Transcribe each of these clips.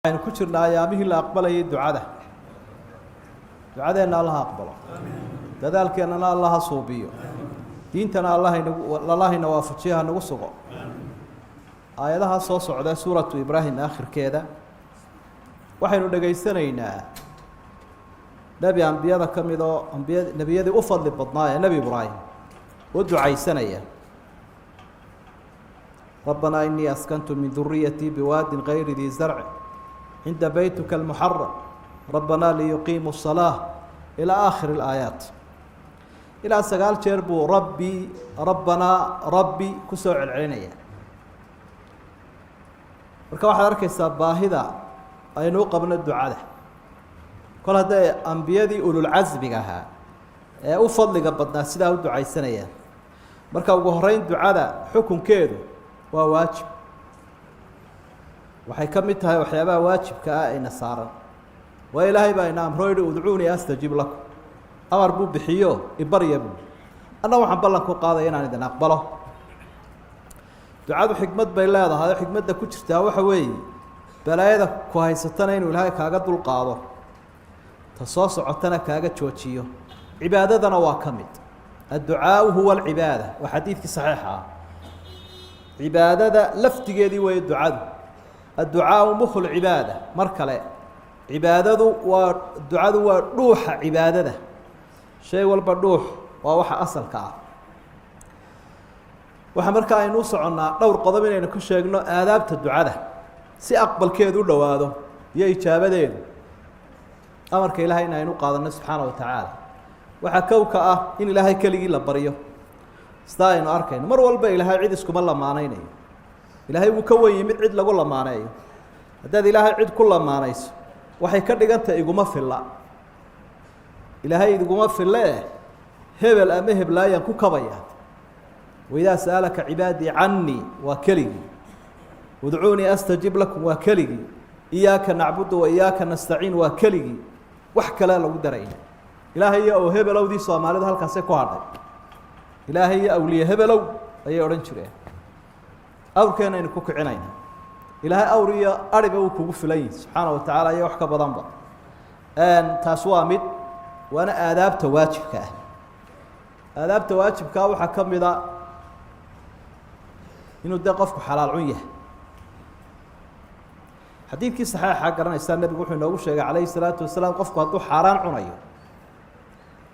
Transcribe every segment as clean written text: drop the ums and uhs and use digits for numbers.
أنا كشر لا أيامه لا أقبل الدعاء دعاء أن الله أقبله كذلك أن الله صوبيه دينتنا الله نوافقها نوسقه آياتها صوص على سورة إبراهيم آخر كذا وحين دقيسنينا نبي أنبياء كم إذا أنبياء نبي يدي أفضل بطنايا نبي إبراهيم ودعاء سنية ربنا إني أسكنت من ذريتي بواد غير ذي زرع عند بيتك المحرم ربنا ليقيموا الصلاة إلى آخر الآيات إلى سقال شربوا ربي ربنا ربي كسوع العينية marka waxa arkaysaa baahida aynu qabno ducada kol haday anbiyadii ulul azmiga ahaa ee u fadliga badnaa sida u ducaysanayaan marka ugu horeyn ducada xukunkeedu waa waajib waxay ka mid tahay waxyaabaha waajibka ah ee nasaaran waa ilaahay baa ina amro yiri udcuuni astajib lakum amar buu bixiyo ibaryabu ana waxaan ballan ku qaaday inaan idin aqbalo ducadu xikmad bay leedahay xikmadda ku jirtaa waxa weeye balaayada ku haysatana inuu ilaahay kaaga dul qaado ta soo socotana kaaga joojiyo cibaadadana waa kamid adducaa huwa alcibaada wa xadiidki saxiix ah cibaadada laftigeedii way ducadu adducaa mukhu alcibaada mar kale cibaadadu waa ducadu waa dhuuxa cibaadada shay walba dhuux waa waxa asalka ah waxa marka aynu soconnaa dhowr qodob inaynu ku sheegno aadaabta ducada si aqbalkeedu u dhawaado iyo ijaabadeedu amarka ilaahay inaynu qaadano subxaanahu wa tacaala waxa kowka ah in ilaahay keligii la baryo sida aynu arkayno mar walba ilaahay cid iskuma lamaanaynayo ilaahay wuu ka weyn mid cid lagu lamaaneeyo haddaad ilaahay cid ku lamaanayso waxay ka dhigantahay iguma filla ilaahay iguma fille hebel ama heblaayaan ku kabaya وإذا سألك عبادي عني وكلي ودعوني أستجب لكم وكلي إياك نعبد وإياك نستعين وكلي وحكى لا لو درين إلهي أو هبلو دي صومالد هلكا سيكو هذا إلهي أولي هبلو أي أورنشري أو كان ينكوك عنين إلهي أوريا أربا وكوك فلين سبحانه وتعالى يوحكى بضنبا أن تاسوامد وأنا آداب تواجبك آداب تواجبك وحكم إذا إنه ده قفك حلال عنيه حديث كي صحيح قرنا إنسان النبي يقول إنه وشجع عليه الصلاة والسلام قفك هذا حرام عنيه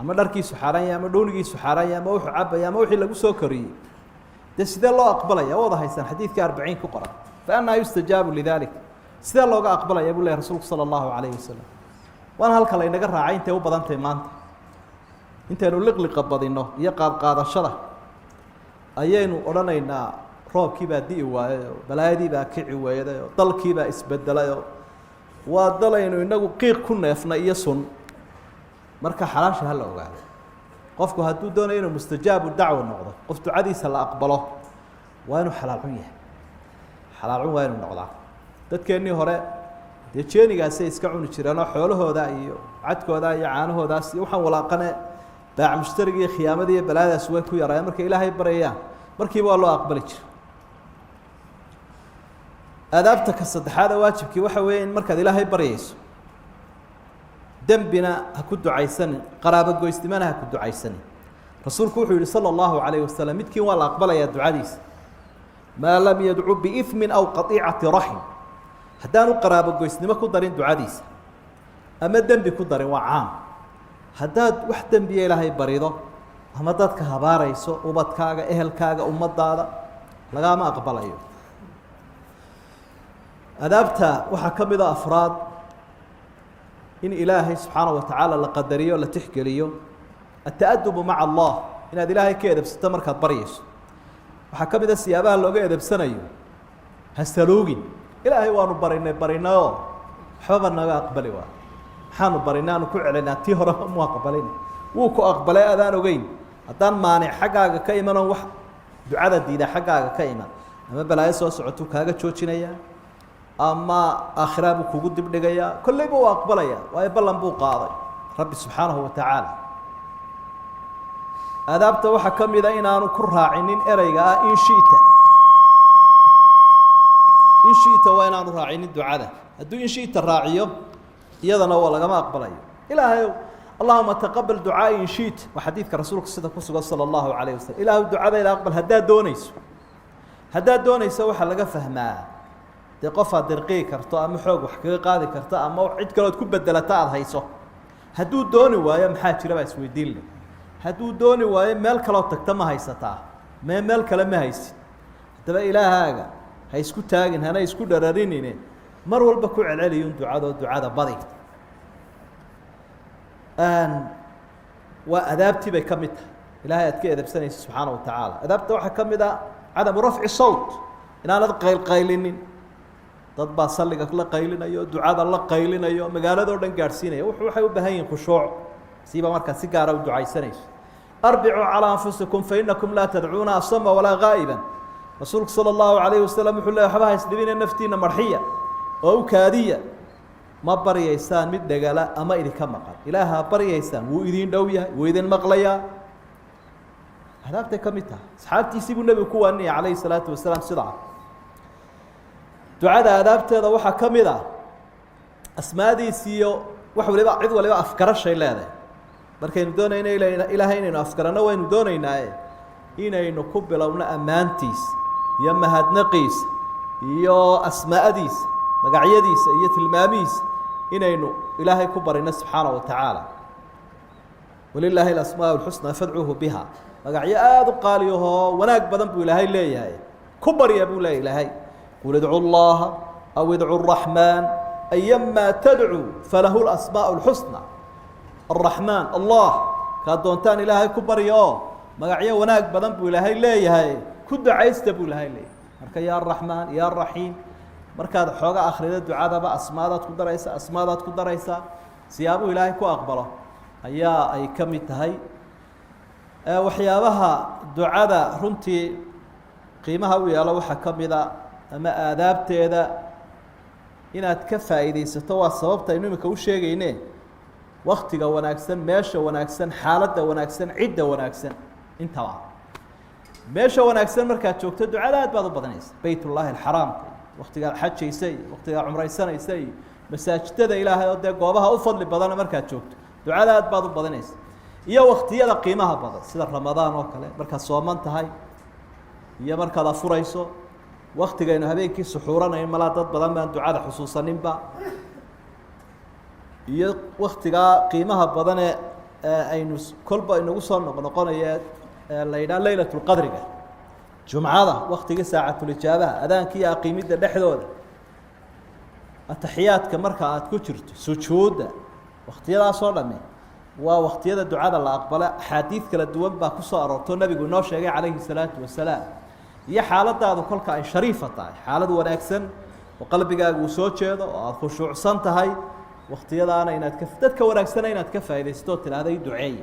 أما دركي سحران يا ما دونكي سحران يا ما وح عب يا ما وح اللي سكري ده سيد الله أقبله يا واضح إنسان حديث كأربعين كقرة فأنا يستجاب لذلك سيد الله أقبله يا أبو الله رسول صلى الله عليه وسلم وأنا هالكلا إن جرى عين تيوب بدن تيمان أنت نلقي قبض إنه يقعد قاعد الشرع أيينو أرنا إن roobkii baa di'i waayo balaayadii baa kici weeday dalkii baa isbedelay waa dalayno inagu qiiq ku neefna iyo sun marka xalaasha hal ogaado qofku hadduu doonayo inuu mustajaabu dacwo noqdo qof ducadiisa la aqbalo waa inuu xalaal xun yahay xalaal xun waa inuu noqdaa dadkeennii hore dee jeenigaasay iska cuni jireen oo xoolahooda iyo cadkooda iyo caanahoodaas iyo waxaan walaaqane baac mushtariga iyo khiyaamadii iyo balaayadaas way ku yaraayeen marka ilaahay baryayaan markiiba waa loo aqbali jiray aadaabta ka saddexaad waajibkii waxa weeye in markaad ilaahay baryayso dambina ha ku ducaysanin qaraabo goystimana ha ku ducaysanin rasuulku wuxuu yidhi sala allahu calayhi wasalam midkiin waa la aqbalayaa ducadiisa maa lam yadcu biifmin aw qatiicati raxim haddaanu qaraabo goysnimo ku darin ducadiisa ama dembi ku darin waa caam haddaad wax dembiya ilaahay barido ama dadka habaarayso ubadkaaga ehelkaaga ummadaada lagama aqbalayo adaabta waxa kamid ah afraad in ilaahay subxaanahu wa tacaala la qadariyo la tixgeliyo التأدب مع الله إن هذه الله كذا بستمر كبريش وحكمل السيابان لو جاء بسنيو هالسلوجين إلهي وانو برينا حبنا أقبلوا حانو برينا نكون علينا تيهرا مو أقبلين وكو أقبل أذان وجين أذان مانع حاجة كيما وح دعاء الدين حاجة كيما أما بلا يسوع سعتوك هذا تشوتشينيا أما آخرابك وجود بدقيا كل يبوا أقبليا ويبلن بو قاضي رب سبحانه وتعالى أدابت وحكم إذا إن أنا كرها عنين إريجا إن شئت in shiita waa inaanu raacinin ducada hadduu in shiita raaciyo iyadana waa lagama aqbalayo ilaahay allahuma taqabal ducaai in shiita waa xadiidka rasuulka sida ku sugan sala allahu calayh wasalam ilaahu ducadayda aqbal haddaad doonayso waxaa laga fahmaa dee qof aad dirqii karto ama xoog wax kaga qaadi karto ama cid kalood ku bedelata aada hayso hadduu dooni waayo maxaa jira baa isweydiin leh hadduu dooni waayo meel kaloo tagta ma haysataa meel kale ma haysid haddaba ilaahaaga ha isku taagin hana isku dhararinine mar walba ku celceliyun ducada badi waa adaabtii bay ka mid tahay ilaahay aad ka edabsanaysa subxaana wa tacaala adaabta waxaa ka mid a cadamu rafci sawt inaanad qaylqaylinin dad baa salliga la qaylinayo ducada la qaylinayo magaaladoo dhan gaadhsiinaya waxay u baahan yihin khushuuc siiba markaa si gaara u ducaysanayso arbicuu calىa anfusikum fainakum laa tadcuuna asama walaa gaa'iban rasuulku salى اllahu alayh wasalam wuxuu le waxba haysdhibine naftiina marxiya oo u kaadiya ma baryaysaan mid dhegala ama idinka maqan ilaaha baryaysaan wuu idin dhow yahay wuu idin maqlayaa adaabtay ka mid tahay asxaabtiisii buu nebigu ku waaninaya calayhi الsalaatu wasalaam sidaa ducada adaabteeda waxaa ka mid ah asmaadiisiiyo wax waliba cid waliba afgarashay leedahay markaynu doonayno ilaahay inaynu afgaranno waynu doonaynaaye inaynu ku bilowno ammaantiisa iyo mahadnaqiisa iyo asmaa'adiisa magacyadiisa iyo tilmaamihiisa inaynu ilaahay ku barino subxaana wa tacaala walilaahi alasmaa اlxusnaa fadcuuhu biha magacyo aada u qaaliyahoo wanaag badan buu ilaahay leeyahay ku barya buu leeya ilaahay qul idcu llaha aw idcu raxmaan ayamaa tadcuu falahu lasmaaء اlxusna الرحمن الله kaa doontaan ilaahay ku barya oo magacyo wanaag badan buu ilaahay leeyahay ku ducaysta buu ilaahay leeyahay marka ya الرaحmaan ya الرaحيim markaad xooga akrida ducadaba asmaadaad ku daraysaa siyaabuhu ilaahay ku aqbalo ayaa ay ka mid tahay waxyaabaha ducada runtii qiimaha u yaalo waxaa ka mida ama aadaabteeda inaad ka faa'iidaysato waa sababta aynu imika u sheegayne waktiga wanaagsan meesha wanaagsan xaaladda wanaagsan cidda wanaagsan intaba meesha wanaagsan markaad joogto ducada aad baad u badanaysa bayt ullaahi alxaraamka waktigaad xajaysa iyo waktigaad cumraysanaysa iyo masaajidada ilaahay oo dee goobaha u fadli badana markaad joogto ducada aad baad u badanaysa iyo waktiyada qiimaha badan sida ramadaan oo kale markaad sooman tahay iyo markaad afurayso waktigaynu habeenkii suxuuranayn malaa dad badan baan ducada xusuusaninba iyo waktigaa qiimaha badane aynu kolba inagu soo noqnoqonaya la yidhaha laylat lqadriga jumcada waktigii saacatulijaabaha adaanka iyo aqiimidda dhexdooda ataxiyaadka marka aad ku jirto sujuudda wakhtiyadaasoo dhami waa waktiyada ducada la aqbalo axaadiid kala duwan baa kusoo aroortoo nebigu inoo sheegay calayhi salaatu wasalaam iyo xaaladaadu kolka ay shariifa tahay xaalad wanaagsan oo qalbigaaga uu soo jeedo oo aada khushuucsan tahay waktiyadaana inaad dadka wanaagsana inaad ka faa'iidaysato o tidhaahda i duceey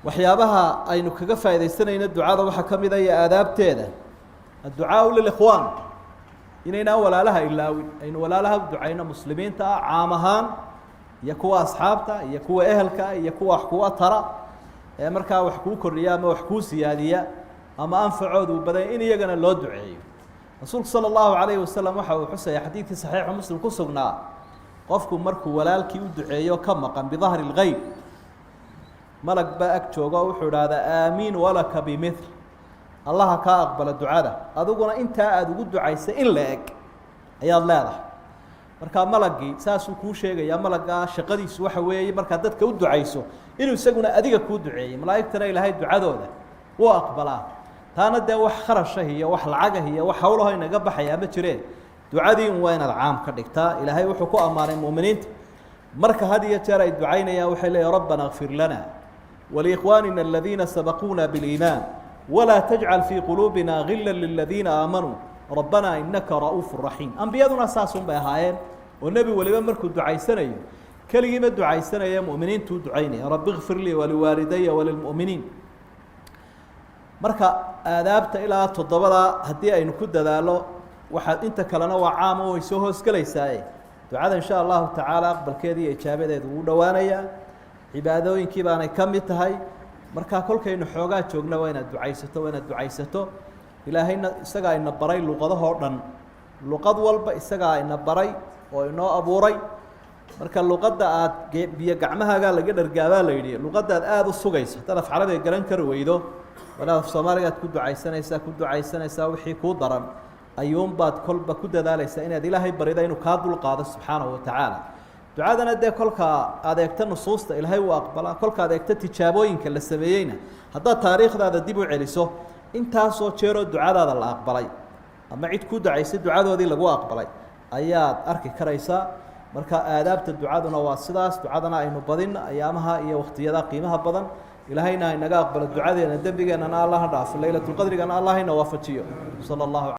waxyaabaha aynu kaga faa'iidaysanayno ducada waxaa ka mid a iyo aadaabteeda adducaau lilikhwaan inaynaan walaalaha ilaawin aynu walaalaha u ducayno muslimiinta ah caam ahaan iyo kuwa asxaabta iyo kuwa ehelka iyo kuwa wax kuwa tara ee markaa wax kuu kordhiya ama wax kuu siyaadiya ama anfacooda uu badanya in iyagana loo duceeyo rasuulku salى الlahu عalayه wasalam waxa uu xusaya xadiidkii saxiixu muslim ku sugnaa qofku markuu walaalkii u duceeyo ka maqan bidahri اlgeyb malag baa ag jooga oo wuxuu idhahdaa aamiin walaka bimil allaha kaa aqbala ducada adiguna intaa aada ugu ducaysay in la eg ayaad leedahay markaa malagii saasuu kuu sheegaya malaggaa shaqadiisu waxa weeye markaad dadka u ducayso inuu isaguna adiga kuu duceeyey malaa'igtana ilaahay ducadooda wuu aqbalaa taana dee wax kharashah iyo wax lacagah iyo wax hawlaho inaga baxayaa ma jireen ducadii un waa inaad caam ka dhigtaa ilaahay wuxuu ku ammaanay mu'miniinta marka had iyo jeer ay ducaynayaan waxay leeyihin rabbana kfir lana waliikhwaanina aladiina sabaquuna biliimaan walaa tajcal fii quluubina gila liladiina aamanuu rabbana inaka ra'uufu raxiim ambiyaduna saasun bay ahaayeen oo nebi waliba markuu ducaysanayo keligiima ducaysanaya mu'miniintuu ducaynaya rabbi kfir lii waliwaalidaya walilmu'miniin marka aadaabta ilaa toddobada haddii aynu ku dadaalo waxaad inta kalena waa caamo way soo hoosgelaysaaye ducada insha allahu tacaala aqbalkeeda iyo ijaabadeedu wuu dhowaanayaa cibaadooyinkii baanay ka mid tahay markaa kolkaynu xoogaa joogna waa inaad ducaysato ilaahayna isagaa ina baray luqadahoo dhan luqad walba isagaa ina baray oo inoo abuuray marka luqadda aad biyo gacmahaagaa laga dhargaabaa la yidhi luqadda aad u sugayso haddaad af carabiga garan kari weydo walaad af soomaaligaad ku ducaysanaysaa wixii kuu daran ayuunbaad kolba ku dadaalaysaa inaad ilaahay barida inuu kaa dulqaado subxaanahu watacaala ducadana dee kolka aad eegto nusuusta ilaahay wuu aqbalaa kolka aad eegto tijaabooyinka la sameeyeyna haddaad taariikhdaada dib u celiso intaasoo jeeroo ducadaada la aqbalay ama cid ku ducaysay ducadoodii lagu aqbalay ayaad arki karaysaa marka aadaabta ducaduna waa sidaas ducadana aynu badin ayaamaha iyo waqtiyada qiimaha badan ilaahayna inaga aqbalo ducadeena dembigeenana allah ha dhaafo laylatulqadrigana allah ina waafajiyo sala allahu